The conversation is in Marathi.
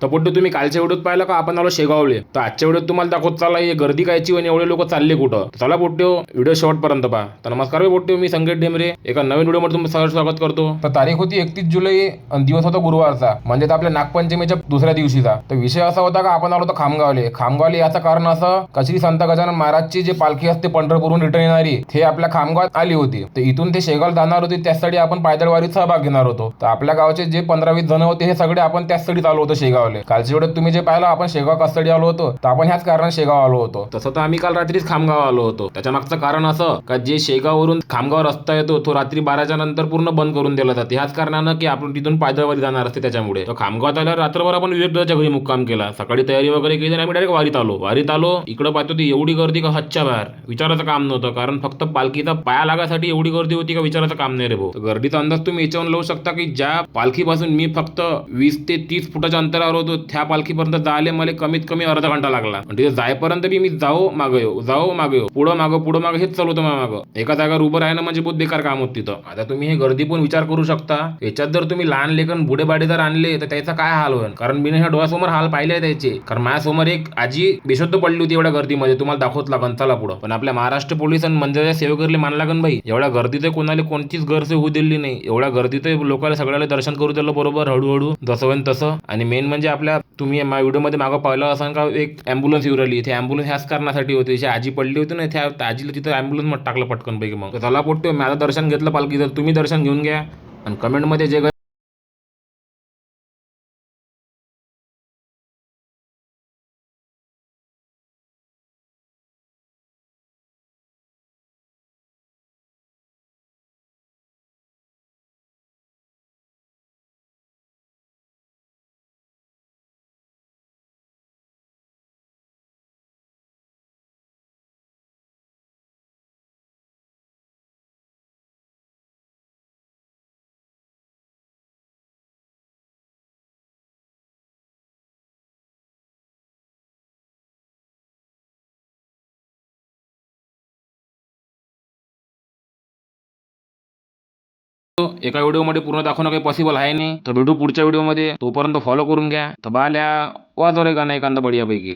तर पोट्टे तुम्ही कालच्या व्हिडिओत पाहिलं का आपण आलो शेगावले, तर आजच्या व्हिडिओत तुम्हाला दाखवत चालला हे गर्दी कायची आणि एवढे लोक चालले कुठं. चला पोट्टे व्हिडिओ शेवटपर्यंत पहा. तर नमस्कार पोट्टे, मी संकेत डेमरे एका नवीन व्हिडिओमध्ये तुमचं सहर्ष स्वागत करतो. तर तारीख होती 31 जुलै आणि दिवस होता गुरुवारचा, म्हणजे आपल्या नागपंचमीच्या दुसऱ्या दिवशीचा. तर विषय असा होता का आपण आलो होतो खामगावले याचं कारण असं का श्री संत गजानन महाराजची जी पालखी असते पंढरपूरहून रिटर्न येणारी ते आपल्या खामगावात आली होती. तर इथून ते शेगाव जाणार होती, त्यासाठी आपण पायदळवारीत सहभाग घेणार होतो. तर आपल्या गावचे जे 15-20 जण होते हे सगळे आपण त्याचसाठी आलो होतो शेगावले. कालच्या वेळेत तुम्ही जे पाहिलं आपण शेगाव कशासाठी आलो होतो, तर आपण ह्याच कारण शेगाव आलो होतो. तसं तर आम्ही काल रात्रीच खामगाव आलो होतो. त्याच्या मागचं कारण असं का जे शेगाववरून खामगाव रस्ता येतो तो रात्री 12च्या नंतर पूर्ण बंद करून दिला जाते. ह्याच कारणानं की आपण तिथून पायदळवारी जाणार असते. त्याच्यामुळे तर खामगावात आल्यावर रात्रभर आपण विवेकदाच्या घरी मुक्काम केला. सकाळी तयारी वगैरे केली आणि आम्ही डायरेक्ट वारीत आलो. इकडं पाहतो ती एवढी गर्दी का हदच्या बाहेर, विचारायचं काम नव्हतं. कारण फक्त पालखीचा पाया लागासाठी एवढी गर्दी होती का विचारायचं काम नाही रे भाऊ. गर्दीचा अंदाज तुम्ही याच्यावरून लावू शकता की ज्या पालखीपासून मी फक्त 20 ते 30 फुटाच्या अंतरावर होतो त्या पालखीपर्यंत जायला मला कमीत कमी अर्धा घंटा लागला. तिथे जायपर्यंत बी मी जाऊ मागे येऊ पुढं मागं हेच चालू होतं मागं. एका जागेवर उभं राहणं म्हणजे बहुत बेकार काम होत तिथं. आता तुम्ही हे गर्दी पण विचार करू शकता. याच्यात जर तुम्ही लहान लेकन बुडे बाडे जर आणले तर त्याचा काय हाल होईल. कारण मी ह्या डोळ्यासमोर हाल पाहिले त्याचे. कारण माझ्यासमोर एक आजी बेशुद्ध पडली होती एवढ्या गर्दीमध्ये. तुम्हाला दाखवत लागन चला पुढं. पण आपल्या महाराष्ट्र पोलीस आणि मंदिराच्या सेवेकरले मान लागन बाई. एवढ्या गर्दीत कोणाला कोणतीच गैरसोय होऊ दिली नाही. एवढ्या गर्दीत लोकांना सगळ्याला दर्शन करू दिलं बरोबर हळूहळू जसं होईल तसं. आणि मेन म्हणजे आपल्या तुम्ही व्हिडिओमध्ये मागं पाहिलं असं का एक अँब्युलन्स येऊ राहिली. ती अँब्युलन्स ह्याच कारणासाठी होती. जी आजी पडली होती ना त्या आजीला तिथं अँब्युलन्स मध्ये टाकलं पटकन पैकी. मग चला पोट्टे माझं दर्शन घेतलं पालखीचं, तुम्ही दर्शन घेऊन घ्या आणि कमेंटमध्ये जे एका व्हिडिओमध्ये पूर्ण दाखवणं काही पॉसिबल आहे नाही. तर भेटू पुढच्या व्हिडिओमध्ये. तोपर्यंत फॉलो करून घ्या. तर बाल्या वाजव रे गाणं एखादं बढियापैकी.